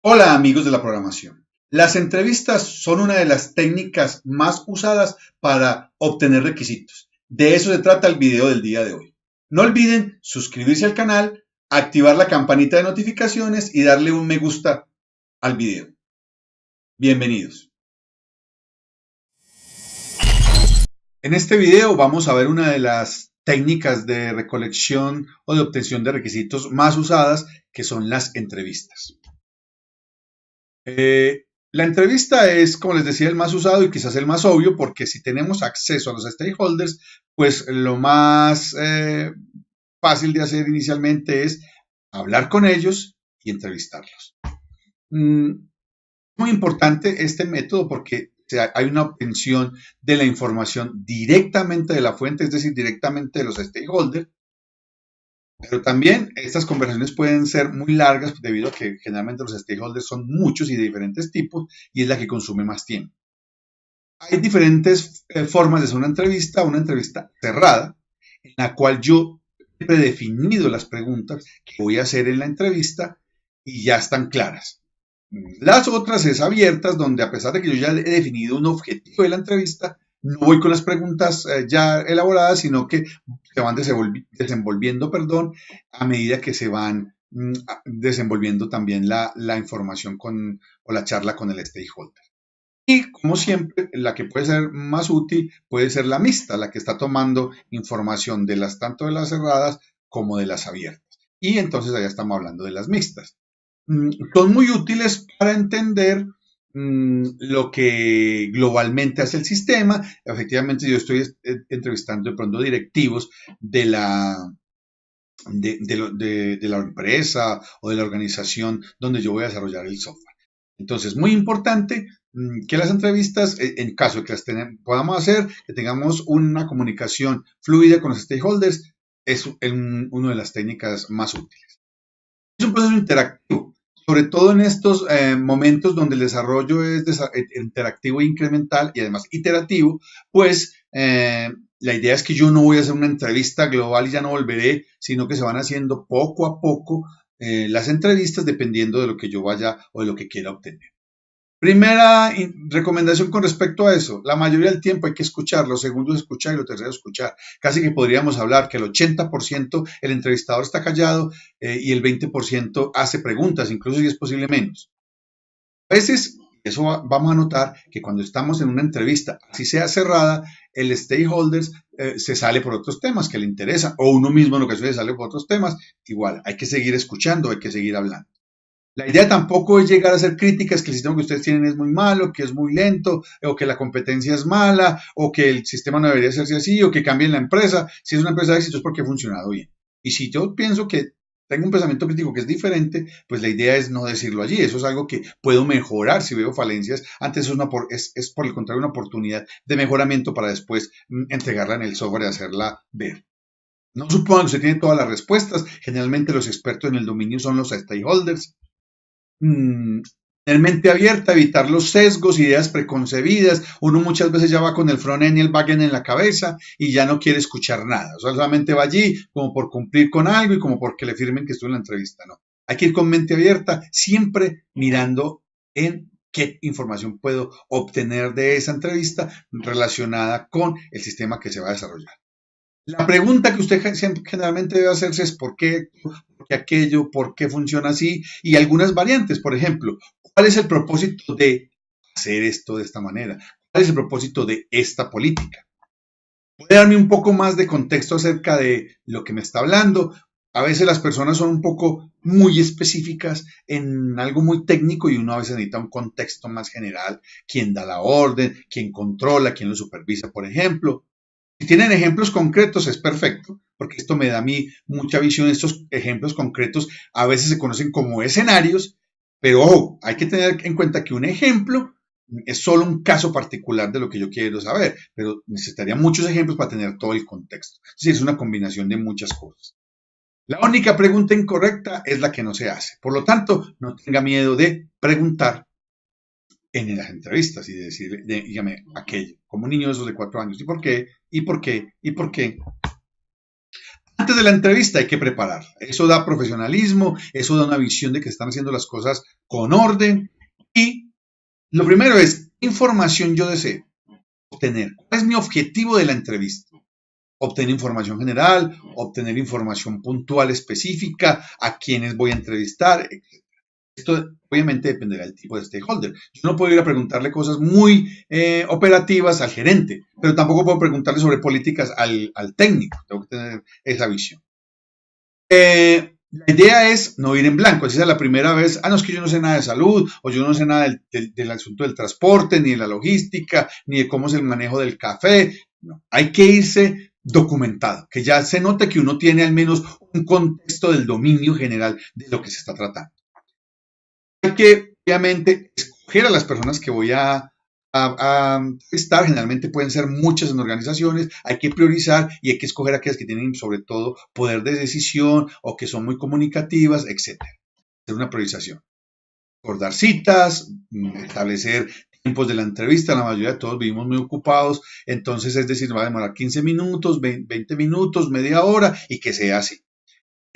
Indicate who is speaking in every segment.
Speaker 1: Hola amigos de la programación. Las entrevistas son una de las técnicas más usadas para obtener requisitos. De eso se trata el video del día de hoy. No olviden suscribirse al canal, activar la campanita de notificaciones y darle un me gusta al video. Bienvenidos. En este video vamos a ver una de las técnicas de recolección o de obtención de requisitos más usadas, que son las entrevistas. La entrevista es, como les decía, el más usado y quizás el más obvio, porque si tenemos acceso a los stakeholders, pues lo más fácil de hacer inicialmente es hablar con ellos y entrevistarlos. Muy importante este método porque hay una obtención de la información directamente de la fuente, es decir, directamente de los stakeholders. Pero también estas conversaciones pueden ser muy largas debido a que generalmente los stakeholders son muchos y de diferentes tipos y es la que consume más tiempo. Hay diferentes formas de hacer una entrevista cerrada, en la cual yo he predefinido las preguntas que voy a hacer en la entrevista y ya están claras. Las otras es abiertas, donde a pesar de que yo ya he definido un objetivo de la entrevista, no voy con las preguntas ya elaboradas, sino que se van desenvolviendo, a medida que se van desenvolviendo también la información o la charla con el stakeholder. Y como siempre, la que puede ser más útil puede ser la mixta, la que está tomando información tanto de las cerradas como de las abiertas. Y entonces allá estamos hablando de las mixtas. Son muy útiles para entender lo que globalmente hace el sistema. Efectivamente, yo estoy entrevistando de pronto directivos de de la empresa o de la organización donde yo voy a desarrollar el software. Entonces, muy importante que las entrevistas, en caso de que las podamos hacer, que tengamos una comunicación fluida con los stakeholders, es una de las técnicas más útiles. Es un proceso interactivo, sobre todo en estos momentos donde el desarrollo es interactivo e incremental y además iterativo, pues la idea es que yo no voy a hacer una entrevista global y ya no volveré, sino que se van haciendo poco a poco las entrevistas dependiendo de lo que yo vaya o de lo que quiera obtener. Primera recomendación con respecto a eso, la mayoría del tiempo hay que escuchar, lo segundo es escuchar y lo tercero es escuchar. Casi que podríamos hablar que el 80% el entrevistador está callado y el 20% hace preguntas, incluso si es posible menos. A veces, eso vamos a notar que cuando estamos en una entrevista, así sea cerrada, el stakeholders se sale por otros temas que le interesan, o uno mismo en ocasiones sale por otros temas, igual, hay que seguir escuchando, hay que seguir hablando. La idea tampoco es llegar a hacer críticas que el sistema que ustedes tienen es muy malo, que es muy lento, o que la competencia es mala, o que el sistema no debería hacerse así, o que cambien la empresa. Si es una empresa de éxito es porque ha funcionado bien. Y si yo pienso que tengo un pensamiento crítico que es diferente, pues la idea es no decirlo allí. Eso es algo que puedo mejorar si veo falencias. Antes es por el contrario una oportunidad de mejoramiento para después entregarla en el software y hacerla ver. No supongan que usted tiene todas las respuestas. Generalmente los expertos en el dominio son los stakeholders. Tener mente abierta, evitar los sesgos, ideas preconcebidas. Uno muchas veces ya va con el front-end y el back-end en la cabeza y ya no quiere escuchar nada. O sea, solamente va allí como por cumplir con algo y como porque le firmen que estuvo en la entrevista. No. Hay que ir con mente abierta, siempre mirando en qué información puedo obtener de esa entrevista relacionada con el sistema que se va a desarrollar. La pregunta que usted generalmente debe hacerse es ¿por qué aquello? ¿Por qué funciona así? Y algunas variantes, por ejemplo, ¿cuál es el propósito de hacer esto de esta manera? ¿Cuál es el propósito de esta política? ¿Puede darme un poco más de contexto acerca de lo que me está hablando? A veces las personas son un poco muy específicas en algo muy técnico y uno a veces necesita un contexto más general. ¿Quién da la orden? ¿Quién controla? ¿Quién lo supervisa, por ejemplo? Si tienen ejemplos concretos es perfecto, porque esto me da a mí mucha visión. Estos ejemplos concretos a veces se conocen como escenarios, pero ojo, hay que tener en cuenta que un ejemplo es solo un caso particular de lo que yo quiero saber, pero necesitaría muchos ejemplos para tener todo el contexto. Es decir, es una combinación de muchas cosas. La única pregunta incorrecta es la que no se hace. Por lo tanto, no tenga miedo de preguntar en las entrevistas y de decirle, dígame aquello, como un niño de esos de 4 años, ¿y por qué? ¿Y por qué? ¿Y por qué? Antes de la entrevista hay que prepararla. Eso da profesionalismo, eso da una visión de que están haciendo las cosas con orden. Y lo primero es, ¿qué información yo deseo obtener? ¿Cuál es mi objetivo de la entrevista? Obtener información general, obtener información puntual específica, a quienes voy a entrevistar. Esto obviamente dependerá del tipo de stakeholder. Yo no puedo ir a preguntarle cosas muy operativas al gerente, pero tampoco puedo preguntarle sobre políticas al técnico. Tengo que tener esa visión. La idea es no ir en blanco. Si es la primera vez, no, es que yo no sé nada de salud, o yo no sé nada del asunto del transporte, ni de la logística, ni de cómo es el manejo del café. No, hay que irse documentado, que ya se note que uno tiene al menos un contexto del dominio general de lo que se está tratando. Hay que, obviamente, escoger a las personas que voy a estar. Generalmente pueden ser muchas en organizaciones. Hay que priorizar y hay que escoger aquellas que tienen, sobre todo, poder de decisión o que son muy comunicativas, etcétera. Hacer una priorización. Acordar citas, establecer tiempos de la entrevista. La mayoría de todos vivimos muy ocupados. Entonces, es decir, va a demorar 15 minutos, 20 minutos, media hora y que sea así.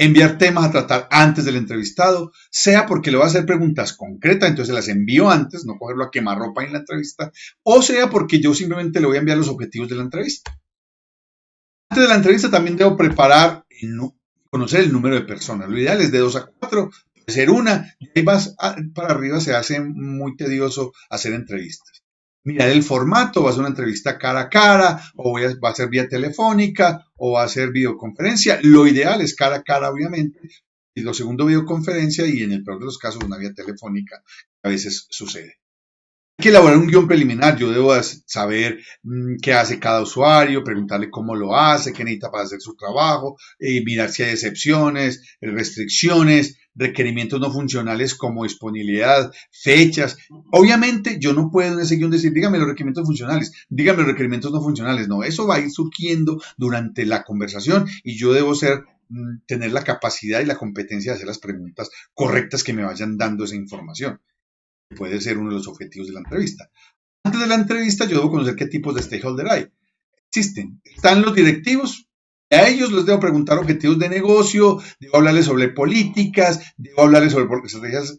Speaker 1: Enviar temas a tratar antes del entrevistado, sea porque le voy a hacer preguntas concretas, entonces las envío antes, no cogerlo a quemarropa en la entrevista, o sea porque yo simplemente le voy a enviar los objetivos de la entrevista. Antes de la entrevista también debo preparar y conocer el número de personas. Lo ideal es de 2 a 4, puede ser una, y ahí vas para arriba, se hace muy tedioso hacer entrevistas. Mirar el formato, va a ser una entrevista cara a cara, o va a ser vía telefónica, o va a ser videoconferencia. Lo ideal es cara a cara, obviamente, y lo segundo, videoconferencia, y en el peor de los casos, una vía telefónica. A veces sucede. Hay que elaborar un guión preliminar. Yo debo saber qué hace cada usuario, preguntarle cómo lo hace, qué necesita para hacer su trabajo, mirar si hay excepciones, restricciones, requerimientos no funcionales como disponibilidad, fechas. Obviamente yo no puedo en ese guión decir, dígame los requerimientos funcionales, dígame los requerimientos no funcionales. No, eso va a ir surgiendo durante la conversación y yo debo tener la capacidad y la competencia de hacer las preguntas correctas que me vayan dando esa información. Puede ser uno de los objetivos de la entrevista. Antes de la entrevista yo debo conocer qué tipos de stakeholder hay. Existen. Están los directivos. A ellos les debo preguntar objetivos de negocio, debo hablarles sobre políticas, debo hablarles sobre estrategias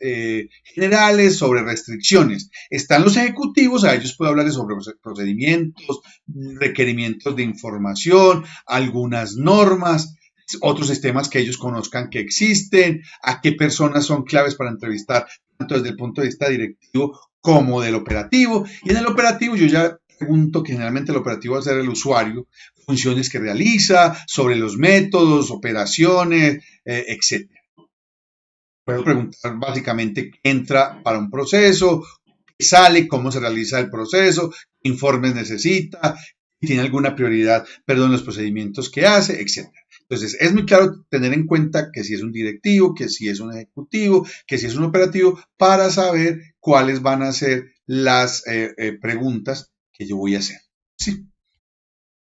Speaker 1: generales, sobre restricciones. Están los ejecutivos, a ellos puedo hablarles sobre procedimientos, requerimientos de información, algunas normas, otros sistemas que ellos conozcan que existen, a qué personas son claves para entrevistar, tanto desde el punto de vista directivo como del operativo. Y en el operativo yo ya pregunto, que generalmente el operativo va a ser el usuario, funciones que realiza, sobre los métodos, operaciones, etc. Puedo preguntar básicamente qué entra para un proceso, qué sale, cómo se realiza el proceso, qué informes necesita, si tiene alguna prioridad, perdón, los procedimientos que hace, etc. Entonces, es muy claro tener en cuenta que si es un directivo, que si es un ejecutivo, que si es un operativo, para saber cuáles van a ser las preguntas que yo voy a hacer. Sí.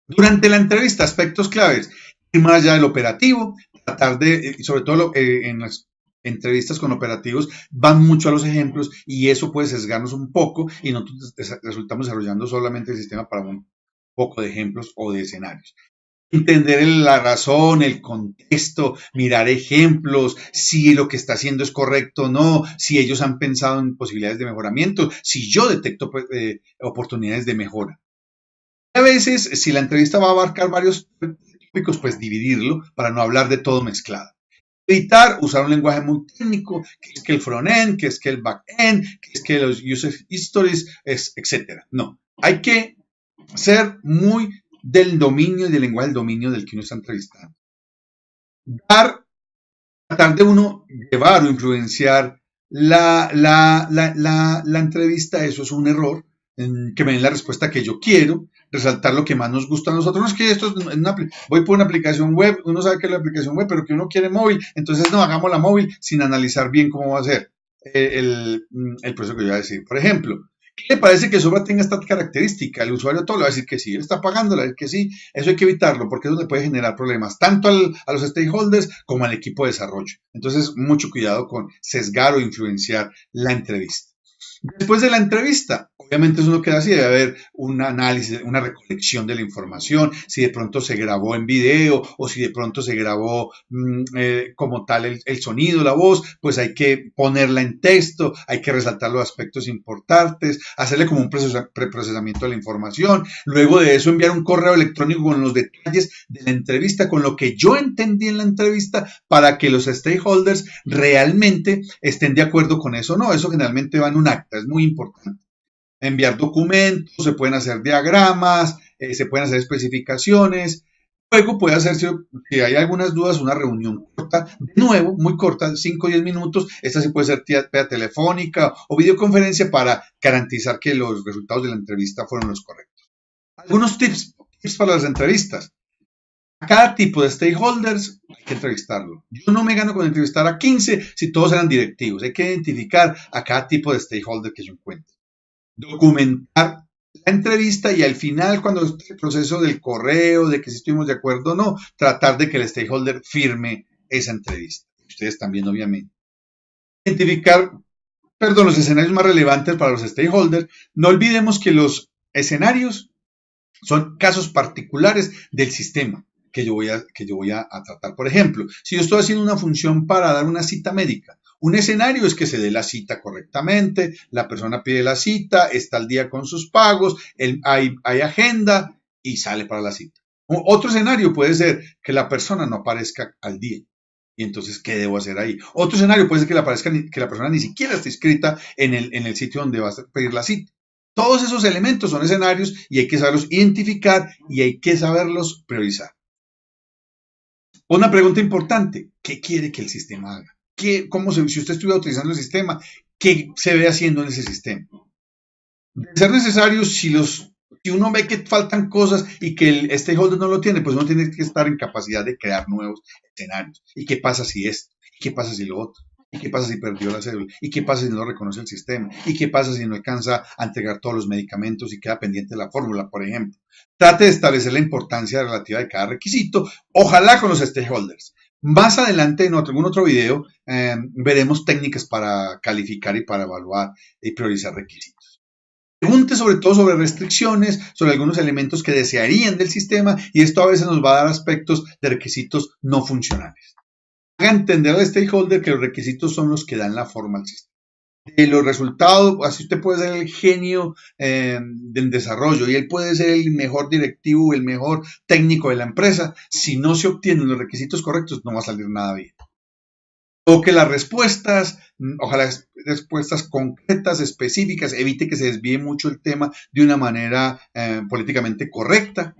Speaker 1: Durante la entrevista, aspectos claves, ir más allá del operativo, tratar de, sobre todo en las entrevistas con operativos, van mucho a los ejemplos y eso puede sesgarnos un poco y nosotros resultamos desarrollando solamente el sistema para un poco de ejemplos o de escenarios. Entender la razón, el contexto, mirar ejemplos, si lo que está haciendo es correcto o no, si ellos han pensado en posibilidades de mejoramiento, si yo detecto oportunidades de mejora. A veces, si la entrevista va a abarcar varios tópicos, pues dividirlo para no hablar de todo mezclado. Evitar usar un lenguaje muy técnico, que es que el front-end, que es que el back-end, que es que los user histories, etc. No, hay que ser muy del dominio y del lenguaje del dominio del que uno está entrevistando. Tratar de uno llevar o influenciar la entrevista, eso es un error, que me den la respuesta que yo quiero, resaltar lo que más nos gusta a nosotros. No es que esto es voy por una aplicación web, uno sabe que es la aplicación web, pero que uno quiere móvil, entonces no, hagamos la móvil sin analizar bien cómo va a ser el proceso que yo voy a decir. Por ejemplo, ¿qué le parece que Sora tenga esta característica? El usuario todo le va a decir que sí, él está pagando, le va a decir que sí. Eso hay que evitarlo porque eso le puede generar problemas tanto a los stakeholders como al equipo de desarrollo. Entonces, mucho cuidado con sesgar o influenciar la entrevista. Después de la entrevista, obviamente eso no queda así, debe haber un análisis, una recolección de la información, si de pronto se grabó en video o si de pronto se grabó como tal el sonido, la voz, pues hay que ponerla en texto, hay que resaltar los aspectos importantes, hacerle como un preprocesamiento de la información, luego de eso enviar un correo electrónico con los detalles de la entrevista, con lo que yo entendí en la entrevista, para que los stakeholders realmente estén de acuerdo con eso. No, eso generalmente va en un acta, es muy importante. Enviar documentos, se pueden hacer diagramas, se pueden hacer especificaciones. Luego puede hacerse, si hay algunas dudas, una reunión corta, de nuevo, muy corta, 5 o 10 minutos. Esta sí puede ser vía telefónica o videoconferencia para garantizar que los resultados de la entrevista fueron los correctos. Algunos tips para las entrevistas. A cada tipo de stakeholders hay que entrevistarlo. Yo no me gano con entrevistar a 15 si todos eran directivos. Hay que identificar a cada tipo de stakeholder que yo encuentre. Documentar la entrevista y al final, cuando esté el proceso del correo, de que si estuvimos de acuerdo o no, tratar de que el stakeholder firme esa entrevista. Ustedes también, obviamente. Identificar, los escenarios más relevantes para los stakeholders. No olvidemos que los escenarios son casos particulares del sistema que yo voy a tratar. Por ejemplo, si yo estoy haciendo una función para dar una cita médica, un escenario es que se dé la cita correctamente, la persona pide la cita, está al día con sus pagos, hay agenda y sale para la cita. Otro escenario puede ser que la persona no aparezca al día. Y entonces, ¿qué debo hacer ahí? Otro escenario puede ser que la persona ni siquiera esté inscrita en el sitio donde va a pedir la cita. Todos esos elementos son escenarios y hay que saberlos identificar y hay que saberlos priorizar. Una pregunta importante, ¿qué quiere que el sistema haga? Si usted estuviera utilizando el sistema, ¿qué se ve haciendo en ese sistema? De ser necesario, si uno ve que faltan cosas y que el stakeholder no lo tiene, pues uno tiene que estar en capacidad de crear nuevos escenarios. ¿Y qué pasa si esto? ¿Y qué pasa si lo otro? ¿Y qué pasa si perdió la cédula? ¿Y qué pasa si no reconoce el sistema? ¿Y qué pasa si no alcanza a entregar todos los medicamentos y queda pendiente la fórmula, por ejemplo? Trate de establecer la importancia relativa de cada requisito, ojalá con los stakeholders. Más adelante, en algún otro video, veremos técnicas para calificar y para evaluar y priorizar requisitos. Pregunte sobre todo sobre restricciones, sobre algunos elementos que desearían del sistema y esto a veces nos va a dar aspectos de requisitos no funcionales. Haga entender al stakeholder que los requisitos son los que dan la forma al sistema. De los resultados, así usted puede ser el genio del desarrollo y él puede ser el mejor directivo, el mejor técnico de la empresa. Si no se obtienen los requisitos correctos, no va a salir nada bien. O que las respuestas, ojalá respuestas concretas, específicas, evite que se desvíe mucho el tema de una manera políticamente correcta.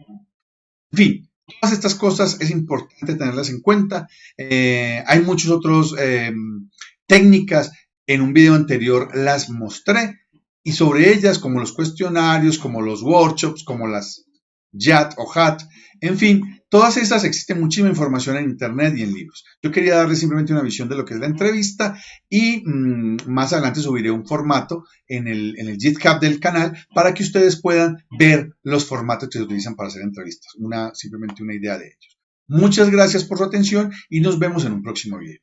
Speaker 1: En fin, todas estas cosas es importante tenerlas en cuenta. Hay muchos otros técnicas. En un video anterior las mostré y sobre ellas, como los cuestionarios, como los workshops, como las JAT o HAT, en fin, todas esas existen muchísima información en internet y en libros. Yo quería darles simplemente una visión de lo que es la entrevista y más adelante subiré un formato en el GitHub del canal para que ustedes puedan ver los formatos que se utilizan para hacer entrevistas. Simplemente una idea de ellos. Muchas gracias por su atención y nos vemos en un próximo video.